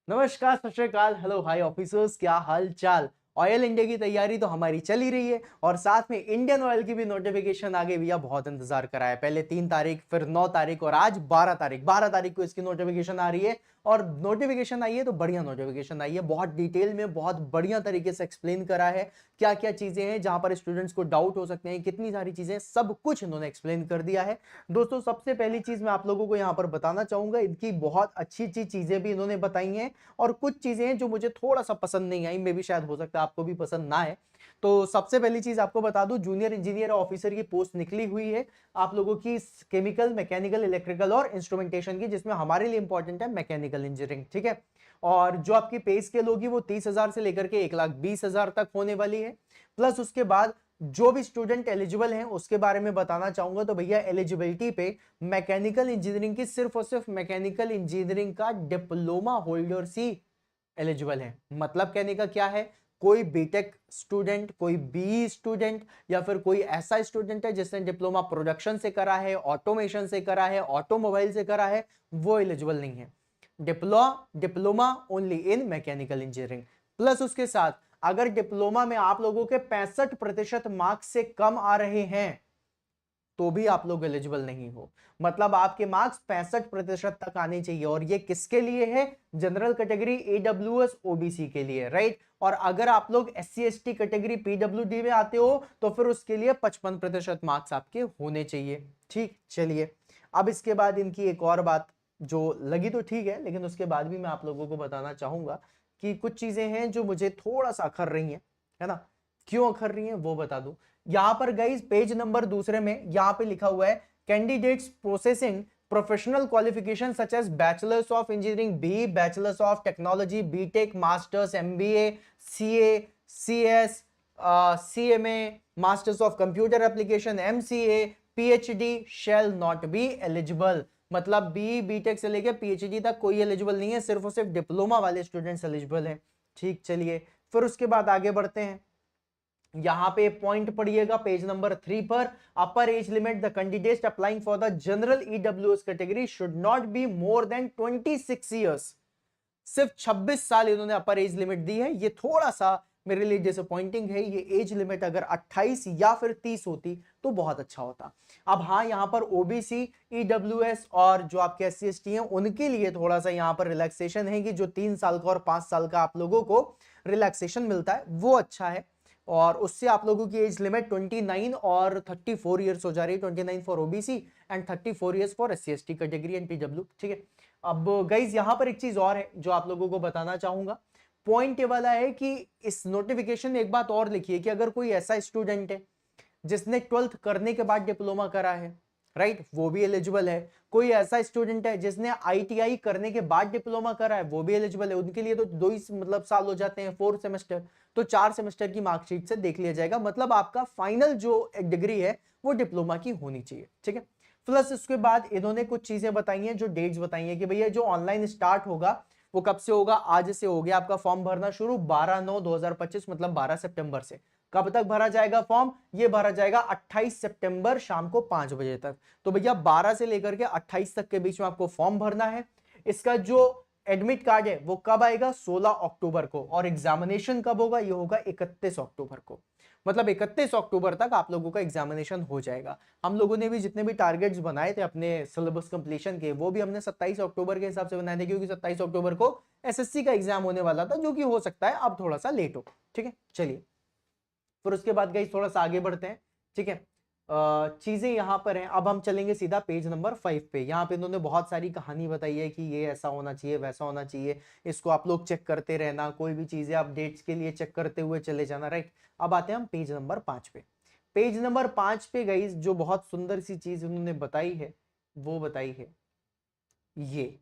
नमस्कार, सत श्री अकाल, हेलो हाय ऑफिसर्स, क्या हाल चाल। ऑयल इंडिया की तैयारी तो हमारी चल ही रही है और साथ में इंडियन ऑयल की भी नोटिफिकेशन आ गई। भैया बहुत इंतजार करा है, पहले 3 तारीख, फिर 9 तारीख और आज 12 तारीख। 12 तारीख को इसकी नोटिफिकेशन आ रही है और नोटिफिकेशन आई है तो बढ़िया नोटिफिकेशन आई है। बहुत डिटेल में, बहुत बढ़िया तरीके से एक्सप्लेन करा है क्या क्या चीजें हैं जहां पर स्टूडेंट्स को डाउट हो सकते हैं, कितनी सारी चीजें, सब कुछ इन्होंने एक्सप्लेन कर दिया है। दोस्तों, सबसे पहली चीज मैं आप लोगों को यहां पर बताना चाहूंगा, इनकी बहुत अच्छी अच्छी चीजें भी इन्होंने बताई हैं और कुछ चीजें हैं जो मुझे थोड़ा सा पसंद नहीं आई, मे भी शायद हो सकता है आपको भी पसंद ना आए। तो सबसे पहली चीज आपको बता दूं, जूनियर इंजीनियर ऑफिसर की पोस्ट निकली हुई है आप लोगों की केमिकल, मैकेनिकल, इलेक्ट्रिकल और इंस्ट्रूमेंटेशन की, जिसमें हमारे लिए इंपॉर्टेंट है मैकेनिकल इंजीनियरिंग। ठीक है। और जो आपकी पे स्केल होगी वो 30,000 से लेकर के 1,20,000 तक होने वाली है। प्लस उसके बाद जो भी स्टूडेंट एलिजिबल हैं उसके बारे में बताना चाहूंगा। तो भैया एलिजिबिलिटी पे मैकेनिकल इंजीनियरिंग की सिर्फ और सिर्फ मैकेनिकल इंजीनियरिंग का डिप्लोमा होल्डर्स ही एलिजिबल है। मतलब कहने का क्या है, कोई बीटेक स्टूडेंट, कोई बी स्टूडेंट या फिर कोई ऐसा स्टूडेंट है जिसने डिप्लोमा प्रोडक्शन से करा है, ऑटोमेशन से करा है, ऑटोमोबाइल से करा है, वो एलिजिबल नहीं है। Diploma only in mechanical engineering. Plus उसके साथ अगर डिप्लोमा में आप लोगों के 65% मार्क्स से कम आ रहे हैं तो भी आप लोग एलिजिबल नहीं हो। मतलब आपके मार्क्स 65% तक आने चाहिए और ये किसके लिए है? जनरल कैटेगरी, ईडब्ल्यूएस, ओबीसी के लिए, राइट। और अगर आप लोग एससी एसटी कैटेगरी, पीडब्ल्यूडी में आते हो तो फिर उसके लिए 55% मार्क्स आपके होने चाहिए। ठीक, चलिए अब इसके बाद इनकी एक और बात जो लगी तो ठीक है, लेकिन उसके बाद भी मैं आप लोगों को बताना चाहूंगा कि कुछ चीजें हैं जो मुझे थोड़ा सा अखर रही हैं, है ना। क्यों अखर रही हैं वो बता दूं। यहां पर गाइस पेज नंबर दूसरे में यहां पे लिखा हुआ है, candidates processing professional qualification such as bachelors of engineering, B bachelors of technology, BTech, masters, MBA, CA, CS, CMA, masters of computer application, MCA, PhD shall not be eligible. मतलब B BTech से लेकर PhD तक कोई eligible नहीं है, सिर्फ और सिर्फ डिप्लोमा वाले स्टूडेंट्स एलिजिबल हैं। ठीक, चलिए फिर उसके बाद आगे बढ़ते हैं। यहां पे पॉइंट पढ़िएगा पेज नंबर 3 पर, अपर age limit, the candidate applying for the general EWS category should not be more than 26 years. सिर्फ 26 साल इन्होंने अपर एज लिमिट दी है। ये थोड़ा सा मेरे लिए डिसअपॉइंटिंग है। ये एज लिमिट अगर 28 या फिर 30 होती तो बहुत अच्छा होता। अब हाँ, यहां पर ओबीसी, ईडब्ल्यूएस और जो आपके एससी एसटी हैं उनके लिए थोड़ा सा यहां पर रिलैक्सेशन है कि जो 3 साल का और 5 साल का आप लोगों को रिलैक्सेशन मिलता है वो अच्छा है। और उससे आप लोगों की एज लिमिट 29 और 34 ईयर्स हो जा रही है। 29 for OBC and 34 years for SC ST category and PW. ठीक है। अब गाइज यहां पर एक चीज और है जो आप लोगों को बताना चाहूंगा। पॉइंट ये वाला है कि इस नोटिफिकेशन में एक बात और लिखी है कि अगर कोई ऐसा स्टूडेंट है जिसने 12th करने के बाद डिप्लोमा करा है, राइट, वो भी एलिजिबल है। कोई ऐसा स्टूडेंट है जिसने आईटीआई करने के बाद डिप्लोमा करा है, वो भी एलिजिबल है। उनके लिए तो 2 ही मतलब साल हो जाते हैं, 4 सेमेस्टर, तो 4 सेमेस्टर की मार्कशीट से देख लिया जाएगा। मतलब आपका फाइनल जो डिग्री है वो डिप्लोमा की होनी चाहिए। ठीक है। प्लस उसके बाद इन्होंने कुछ चीजें बताई हैं, जो डेट्स बताई हैं कि भैया जो ऑनलाइन स्टार्ट होगा वो कब से होगा। आज से हो गया आपका फॉर्म भरना शुरू 12/9/2025, मतलब 12 सितंबर से। कब तक भरा जाएगा फॉर्म? ये भरा जाएगा 28 सितंबर शाम को 5 बजे तक। तो भैया 12 से लेकर के 28 तक के बीच में आपको फॉर्म भरना है। इसका जो एडमिट कार्ड है वो कब आएगा? 16 अक्टूबर को। और एग्जामिनेशन कब होगा? ये होगा 31 अक्टूबर को। मतलब 31 अक्टूबर तक आप लोगों का एग्जामिनेशन हो जाएगा। हम लोगों ने भी जितने भी टारगेट्स बनाए थे अपने सिलेबस कंप्लीशन के, वो भी हमने 27 अक्टूबर के हिसाब से बनाए थे, क्योंकि 27 अक्टूबर को एसएससी का एग्जाम होने वाला था, जो कि हो सकता है अब थोड़ा सा लेट हो। ठीक है, चलिए फिर उसके बाद गाइस थोड़ा सा आगे बढ़ते हैं। ठीक है। चीजें यहां पर हैं। अब हम चलेंगे सीधा पेज नंबर 5 पे। यहाँ पे इन्होंने बहुत सारी कहानी बताई है कि ये ऐसा होना चाहिए, वैसा होना चाहिए, इसको आप लोग चेक करते रहना, कोई भी चीजें अपडेट्स के लिए चेक करते हुए चले जाना, राइट। अब आते हैं हम पेज नंबर 5 पे। पेज नंबर 5 पे गाइस जो बहुत सुंदर सी चीज उन्होंने बताई है वो बताई है ये,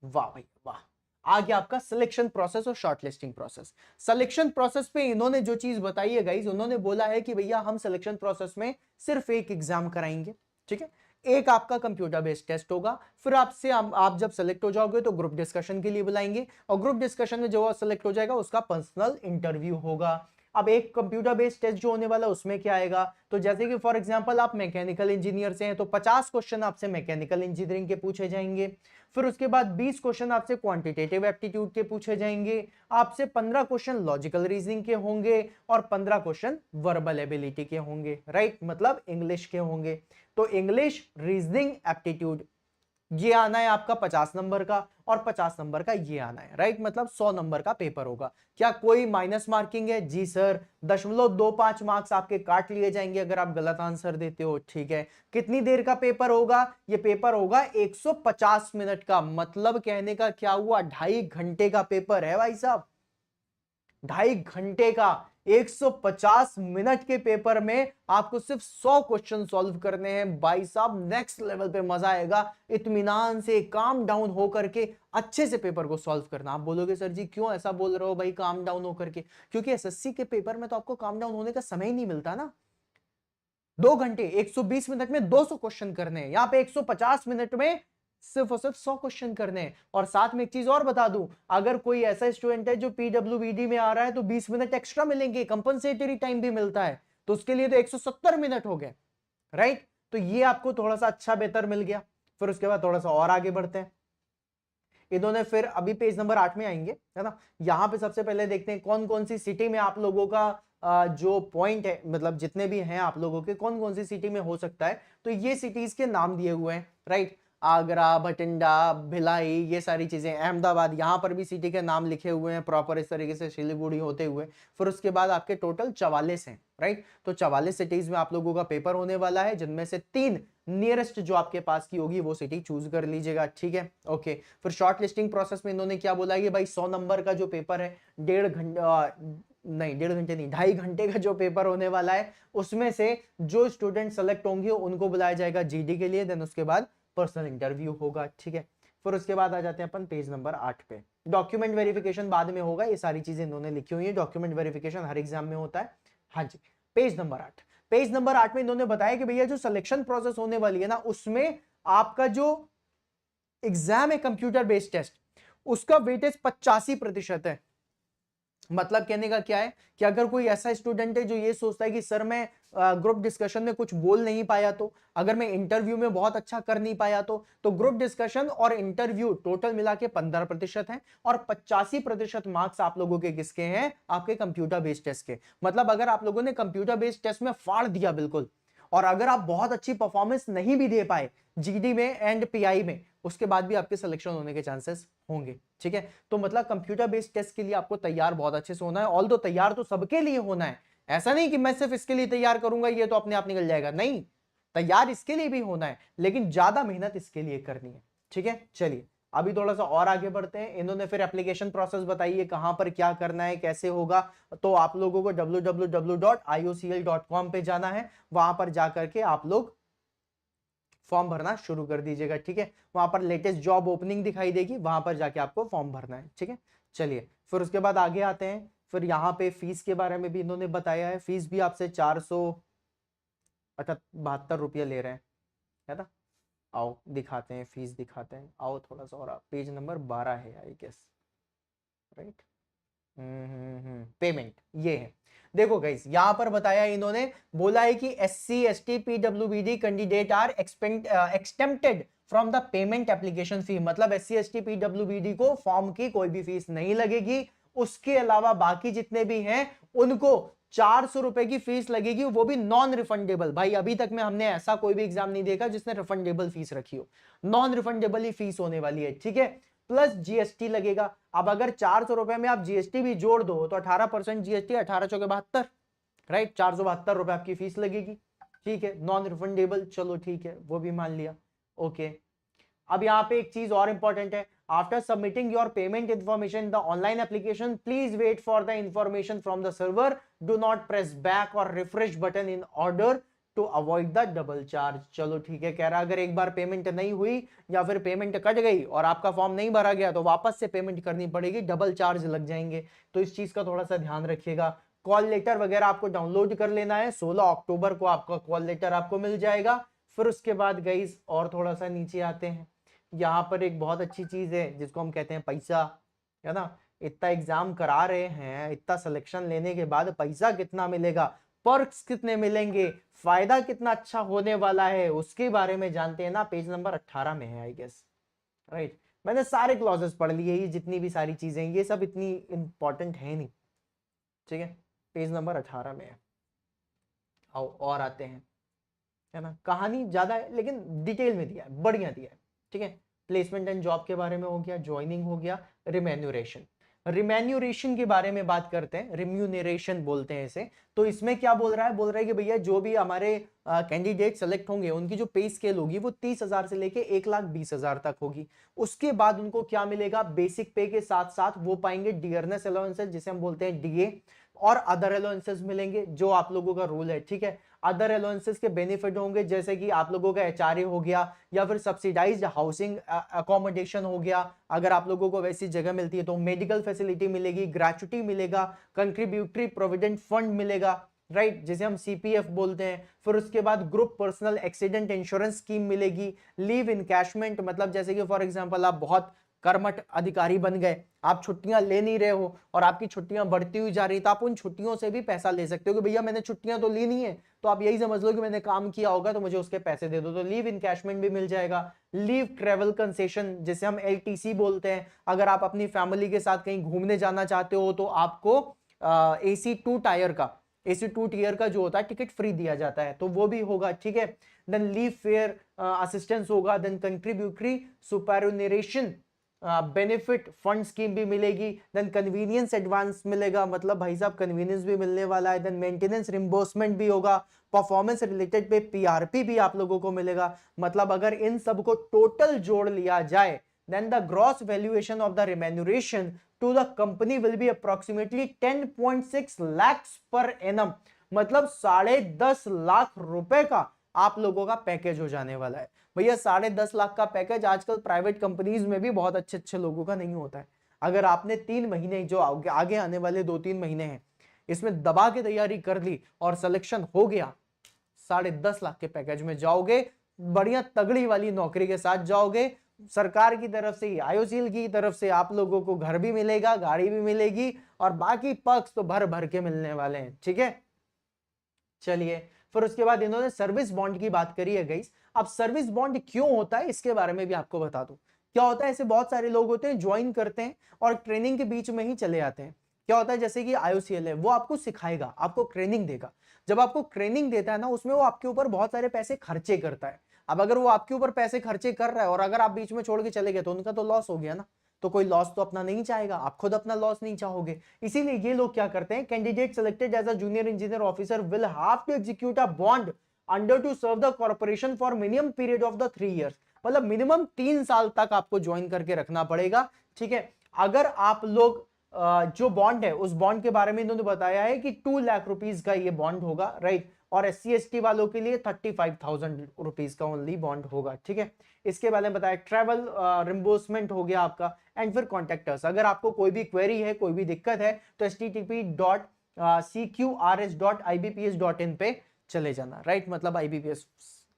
वाह भाई वाह। आ गया आपका सिलेक्शन प्रोसेस और शॉर्टलिस्टिंग प्रोसेस। सिलेक्शन प्रोसेस पे इन्होंने जो चीज बताई है गाइस, उन्होंने बोला है कि भैया हम सिलेक्शन प्रोसेस में सिर्फ एक एग्जाम कराएंगे। ठीक है। एक आपका कंप्यूटर बेस्ड टेस्ट होगा, फिर आपसे आप जब सेलेक्ट हो जाओगे तो ग्रुप डिस्कशन के लिए बुलाएंगे और ग्रुप डिस्कशन में जो सेलेक्ट हो जाएगा उसका पर्सनल इंटरव्यू होगा। अब एक कंप्यूटर बेस्ड टेस्ट जो होने वाला है उसमें क्या आएगा, तो जैसे कि फॉर एग्जांपल आप मैकेनिकल इंजीनियर से हैं तो 50 क्वेश्चन आपसे मैकेनिकल इंजीनियरिंग के पूछे जाएंगे। फिर उसके बाद 20 क्वेश्चन आपसे क्वांटिटेटिव एप्टीट्यूड के पूछे जाएंगे, आपसे 15 क्वेश्चन लॉजिकल रीजनिंग के होंगे और 15 क्वेश्चन वर्बल एबिलिटी के होंगे, राइट, मतलब इंग्लिश के होंगे। तो इंग्लिश, रीजनिंग, एप्टीट्यूड ये आना है आपका 50 नंबर का और 50 नंबर का ये आना है, राइट, मतलब 100 नंबर का पेपर होगा। क्या कोई माइनस मार्किंग है? जी सर, 0.25 मार्क्स आपके काट लिए जाएंगे अगर आप गलत आंसर देते हो, ठीक है। कितनी देर का पेपर होगा? ये पेपर होगा 150 मिनट का, मतलब कहने का क्या हुआ, 2.5 घंटे का पेपर है भाई साहब, 2.5 घंटे का। 150 मिनट के पेपर में आपको सिर्फ 100 क्वेश्चन सॉल्व करने हैं भाई साहब, नेक्स्ट लेवल पे मजा आएगा। इत्मीनान से काम डाउन हो करके अच्छे से पेपर को सॉल्व करना। आप बोलोगे सर जी क्यों ऐसा बोल रहे हो भाई काम डाउन हो करके? क्योंकि एसएससी के पेपर में तो आपको काम डाउन होने का समय ही नहीं मिलता ना। 2 घंटे 120 मिनट में 200 क्वेश्चन करने हैं, यहां पे 150 मिनट में सिर्फ और सिर्फ 100 क्वेश्चन करने हैं। और साथ में एक चीज और बता दूं, अगर कोई ऐसा स्टूडेंट है जो पीडब्ल्यूबीडी में आ रहा है तो 20 मिनट एक्स्ट्रा मिलेंगे, कंपनसेटरी टाइम भी मिलता है, तो उसके लिए तो 170 मिनट हो गए, राइट। तो ये आपको थोड़ा सा अच्छा बेहतर मिल गया। फिर उसके बाद थोड़ा सा और आगे बढ़ते हैं। इन्होंने फिर अभी पेज नंबर 8 में आएंगे, है ना। यहां पे सबसे पहले देखते हैं कौन कौन सी सिटी में आप लोगों का जो पॉइंट है, मतलब जितने भी हैं आप लोगों के, कौन कौन सी सिटी में हो सकता है। तो ये सिटीज के नाम दिए हुए हैं, राइट। आगरा, भटिंडा, भिलाई, ये सारी चीजें, अहमदाबाद, यहाँ पर भी सिटी के नाम लिखे हुए हैं प्रॉपर इस तरीके से सिलीगुड़ी होते हुए। फिर उसके बाद आपके टोटल 44 हैं, राइट। तो 44 सिटीज में आप लोगों का पेपर होने वाला है, जिनमें से 3 नियरेस्ट जो आपके पास की होगी वो सिटी चूज कर लीजिएगा, ठीक है, ओके। फिर शॉर्ट लिस्टिंग प्रोसेस में इन्होंने क्या बोला है कि भाई 100 नंबर का जो पेपर है, 2.5 घंटे का जो पेपर होने वाला है, उसमें से जो स्टूडेंट सेलेक्ट होंगे उनको बुलाया जाएगा जीडी के लिए, देन उसके बाद पर्सनल इंटरव्यू होगा, ठीक है। फिर उसके बाद आ जाते हैं अपन पेज नंबर 8 पे। डॉक्यूमेंट वेरिफिकेशन बाद में होगा, ये सारी चीजें इन्होंने लिखी हुई है, डॉक्यूमेंट वेरिफिकेशन हर एग्जाम में होता है। हाँ जी, पेज नंबर 8। पेज नंबर 8 में इन्होंने बताया कि भैया जो सिलेक्शन प्रोसेस होने वाली है ना, उसमें आपका जो एग्जाम है कंप्यूटर बेस्ड टेस्ट, उसका वेटेज 85% है। मतलब कहने का क्या है कि अगर कोई ऐसा स्टूडेंट है जो ये सोचता है कि सर मैं ग्रुप डिस्कशन में कुछ बोल नहीं पाया, तो अगर मैं इंटरव्यू में बहुत अच्छा कर नहीं पाया, तो ग्रुप डिस्कशन और इंटरव्यू टोटल मिला के 15% है और 85% मार्क्स आप लोगों के किसके हैं? आपके कंप्यूटर बेस्ड टेस्ट के। मतलब अगर आप लोगों ने कंप्यूटर बेस्ड टेस्ट में फाड़ दिया बिल्कुल, और अगर आप बहुत अच्छी परफॉर्मेंस नहीं भी दे पाए जीडी में एंड पीआई में, उसके बाद भी आपके सिलेक्शन होने के चांसेस होंगे, ठीक है। तो मतलब कंप्यूटर बेस्ड टेस्ट के लिए आपको तैयार बहुत अच्छे से होना है। ऑल दो तैयार तो सबके लिए होना है, ऐसा नहीं कि मैं सिर्फ इसके लिए तैयार करूंगा ये तो अपने आप निकल जाएगा, नहीं, तैयार इसके लिए भी होना है, लेकिन ज्यादा मेहनत इसके लिए करनी है, ठीक है। चलिए अभी थोड़ा सा और आगे बढ़ते हैं। इन्होंने फिर एप्लीकेशन प्रोसेस बताइए कहां पर क्या करना है, कैसे होगा। तो आप लोगों को www.iocl.com पे जाना है, वहां पर जाकर के आप लोग फॉर्म भरना शुरू कर दीजिएगा, ठीक है। वहां पर लेटेस्ट जॉब ओपनिंग दिखाई देगी, वहां पर जाके आपको फॉर्म भरना है, ठीक है। चलिए फिर उसके बाद आगे आते हैं। फिर यहाँ पे फीस के बारे में भी इन्होंने बताया है। फीस भी आपसे 472 रुपये ले रहे हैं, है ना। आओ दिखाते हैं, फीस दिखाते हैं, आओ थोड़ा सा और। पेज नंबर 12 है आई गेस, राइट। पेमेंट ये है। देखो गाइस यहां पर बताया इन्होंने, बोला है कि SC ST PWBD candidate are exempted from the payment application fee. मतलब SC ST PWBD को फॉर्म की कोई भी फीस नहीं लगेगी, उसके अलावा बाकी जितने भी हैं उनको 400 रुपए की फीस लगेगी, वो भी नॉन रिफंडेबल। भाई अभी तक में हमने ऐसा कोई भी एग्जाम नहीं देखा जिसने रिफंडेबल फीस रखी हो, नॉन रिफंडेबल ही फीस होने वाली है, ठीक है। प्लस जीएसटी लगेगा। अब अगर 400 रुपए में आप जीएसटी भी जोड़ दो तो 18% जीएसटी, 18×4 = 72, राइट। 472 रुपए आपकी फीस लगेगी, ठीक है, नॉन रिफंडेबल। चलो ठीक है, वो भी मान लिया, ओके। अब यहाँ पे एक चीज और इंपॉर्टेंट है, after submitting your payment information the online application please wait for the information from the server, do not press back or refresh button in order to avoid the double charge. चलो ठीक है, कह रहा अगर एक बार payment नहीं हुई या फिर पेमेंट कट गई और आपका फॉर्म नहीं भरा गया तो वापस से पेमेंट करनी पड़ेगी, डबल चार्ज लग जाएंगे। तो इस चीज का थोड़ा सा ध्यान रखिएगा। कॉल लेटर वगैरह आपको डाउनलोड कर लेना है, 16 अक्टूबर को आपका कॉल लेटर आपको मिल जाएगा। फिर उसके बाद गाइस और थोड़ा सा नीचे आते हैं, यहाँ पर एक बहुत अच्छी चीज है जिसको हम कहते हैं पैसा, है ना। इतना एग्जाम करा रहे हैं, इतना सिलेक्शन लेने के बाद पैसा कितना मिलेगा, पर्क्स कितने मिलेंगे, फायदा कितना अच्छा होने वाला है, उसके बारे में जानते हैं ना। पेज नंबर 18 में है आई गेस, राइट। मैंने सारे क्लॉजेस पढ़ लिए, ये जितनी भी सारी चीजें ये सब इतनी इंपॉर्टेंट है नहीं, ठीक है। पेज नंबर 18 में है। आओ और आते हैं, है ना। कहानी ज्यादा है लेकिन डिटेल में दिया है, बढ़िया दिया है, ठीक है। प्लेसमेंट एंड जॉब के बारे में हो गया, ज्वाइनिंग हो गया, रिमेन्यूरेशन। रिमेन्यूरेशन के बारे में बात करते हैं, रिम्यूनरेशन बोलते हैं इसे। तो इसमें क्या बोल रहा है, बोल रहा है कि भैया जो भी हमारे कैंडिडेट सेलेक्ट होंगे उनकी जो पे स्केल होगी वो 30,000 से लेके 1,20,000 तक होगी। उसके बाद उनको क्या मिलेगा, बेसिक पे के साथ साथ वो पाएंगे डियरनेस अलाउंसेस जिसे हम बोलते हैं डीए, और अदर अलाउंसेस मिलेंगे जो आप लोगों का रूल है, ठीक है। अदर अलाउंसेस के बेनिफिट होंगे जैसे कि आप लोगों का एचआरए हो गया, या फिर सब्सिडाइज्ड हाउसिंग अकोमोडेशन हो गया, अगर आप लोगों को वैसी जगह मिलती है तो मेडिकल फैसिलिटी मिलेगी, ग्रेचुटी मिलेगा, कंट्रीब्यूटरी प्रोविडेंट फंड मिलेगा, राइट, जिसे हम सीपीएफ बोलते हैं। फिर उसके बाद group personal accident insurance scheme मिलेगी, लीव इनकैशमेंट, मतलब जैसे कि फॉर एग्जांपल आप बहुत कर्मठ अधिकारी बन गए, आप छुट्टियां ले नहीं रहे हो और आपकी छुट्टियां बढ़ती हुई जा रही, तो आप उन छुट्टियों से भी पैसा ले सकते हो कि भैया मैंने छुट्टियां तो ली नहीं है, तो आप यही समझ लो कि मैंने काम किया होगा तो मुझे उसके पैसे दे दो, तो लीव इनकैशमेंट भी मिल जाएगा। लीव ट्रेवल कंसेशन जिसे हम एलटीसी बोलते हैं, अगर आप अपनी फैमिली के साथ कहीं घूमने जाना चाहते हो तो आपको AC 2 टीयर का जो होता है टिकट फ्री दिया जाता है, तो वो भी होगा, ठीक है। देन लीव फेयर असिस्टेंस होगा, then contributory superannuation benefit fund scheme भी मिलेगी, देन कन्वीनियंस एडवांस मिलेगा, मतलब भाई साहब कन्वीनियंस भी मिलने वाला है, देन मेंटेनेंस रिम्बर्समेंट भी होगा, परफॉर्मेंस रिलेटेड पे पीआरपी भी आप लोगों को मिलेगा। मतलब अगर इन सब को टोटल जोड़ लिया जाए, then the gross valuation of the remuneration to the company will be approximately 10.6 lakhs per annum, मतलब 10.5 लाख रुपए का आप लोगों का पैकेज हो जाने वाला है। भैया 10.5 लाख का पैकेज आजकल प्राइवेट कंपनीज में भी बहुत अच्छे अच्छे लोगों का नहीं होता है। अगर आपने 3 महीने जो आगे आने वाले 2-3 महीने हैं इसमें दबा के तैयारी कर ली और सिलेक्शन हो गया, 10.5 लाख के पैकेज में जाओगे, बढ़िया तगड़ी वाली नौकरी के साथ जाओगे, सरकार की तरफ से, आईओसीएल की तरफ से आप लोगों को घर भी मिलेगा, गाड़ी भी मिलेगी, और बाकी पक्ष तो भर भर के मिलने वाले हैं, ठीक है। चलिए, फिर उसके बाद इन्होंने सर्विस बॉन्ड की बात करी है गाइस। अब सर्विस बॉन्ड क्यों होता है इसके बारे में भी आपको बता दूं। क्या होता है, ऐसे बहुत सारे लोग होते हैं ज्वाइन करते हैं और ट्रेनिंग के बीच में ही चले जाते हैं। क्या होता है, जैसे कि आईओसीएल है, वो आपको सिखाएगा, आपको ट्रेनिंग देगा। जब आपको ट्रेनिंग देता है ना, उसमें वो आपके ऊपर बहुत सारे पैसे खर्चे करता है। अब अगर वो आपके ऊपर पैसे खर्चे कर रहा है और अगर आप बीच में छोड़ के चले गए तो उनका तो लॉस हो गया ना। तो कोई लॉस तो अपना नहीं चाहेगा, आप खुद अपना लॉस नहीं चाहोगे। इसीलिए ये लोग क्या करते हैं, candidate selected as a junior engineer officer will have to execute a bond under to serve the corporation for minimum period of the 3 years, मतलब मिनिमम 3 साल तक आपको ज्वाइन करके रखना पड़ेगा, ठीक है। अगर आप लोग जो बॉन्ड है उस बॉन्ड के बारे में इन्होंने बताया है कि 2 लाख रुपीस का ये बॉन्ड होगा, राइट, और SC ST वालों के लिए 35,000 रुपीज का ओनली बॉन्ड होगा, ठीक है। इसके बारे में बताया, ट्रैवल रिम्बर्समेंट हो गया आपका, एंड फिर कॉन्टेक्टर्स, अगर आपको कोई भी क्वेरी है, कोई भी दिक्कत है तो http.cqrs.ibps.in पे चले जाना, राइट, मतलब IBPS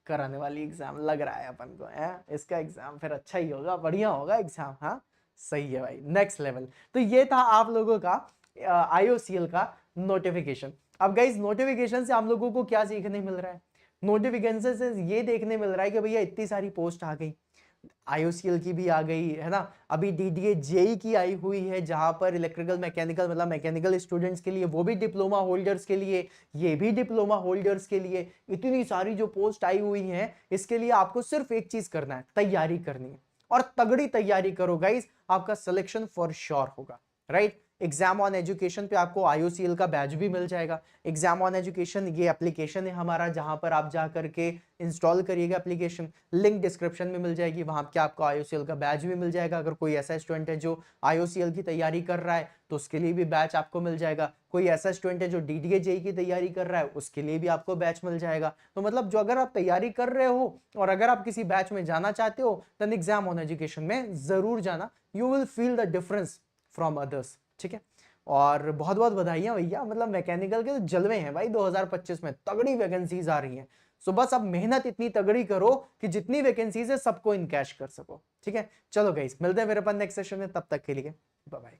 कराने वाली एग्जाम लग रहा है अपन को है, इसका एग्जाम फिर अच्छा ही होगा, बढ़िया होगा एग्जाम, हाँ सही है भाई, नेक्स्ट लेवल। तो ये था आप लोगों का IOCL का नोटिफिकेशन। अब गाइस नोटिफिकेशन से हम लोगों को क्या सीखने मिल रहा है, नोटिफिकेशन से ये देखने मिल रहा है कि भैया इतनी सारी पोस्ट आ गई, IOCL की भी आ गई है ना, अभी DDA JEE की आई हुई है जहां पर इलेक्ट्रिकल मैकेनिकल, मतलब मैकेनिकल स्टूडेंट्स के लिए, वो भी डिप्लोमा होल्डर्स के लिए, ये भी डिप्लोमा होल्डर्स के लिए, इतनी सारी जो पोस्ट आई हुई है, इसके लिए आपको सिर्फ एक चीज करना है, तैयारी करनी है, और तगड़ी तैयारी करो गाइस, आपका सिलेक्शन फॉर श्योर होगा, राइट। एग्जाम ऑन एजुकेशन पे आपको IOCL का बैच भी मिल जाएगा। एग्जाम ऑन एजुकेशन ये एप्लीकेशन है हमारा, जहां पर आप जा करके इंस्टॉल करिएगा एप्लीकेशन, लिंक डिस्क्रिप्शन में मिल जाएगी, वहां पे आपको IOCL का बैच भी मिल जाएगा। अगर कोई ऐसा स्टूडेंट है जो IOCL की तैयारी कर रहा है तो उसके लिए भी बैच आपको मिल जाएगा। कोई ऐसा स्टूडेंट है जो DDA JEE की तैयारी कर रहा है, उसके लिए भी आपको बैच मिल जाएगा। तो मतलब जो अगर आप तैयारी कर रहे हो और अगर आप किसी बैच में जाना चाहते हो, देन एग्जाम ऑन एजुकेशन में जरूर जाना, you will feel the difference from others, ठीक है। और बहुत बहुत बधाइयां भैया, मतलब मैकेनिकल के तो जलवे हैं भाई, 2025 में तगड़ी वैकेंसीज आ रही हैं। सो बस अब मेहनत इतनी तगड़ी करो कि जितनी वैकेंसीज है सबको इनकैश कर सको, ठीक है। चलो गाइस, मिलते हैं फिर अपन नेक्स्ट सेशन में, तब तक के लिए बाय बाय।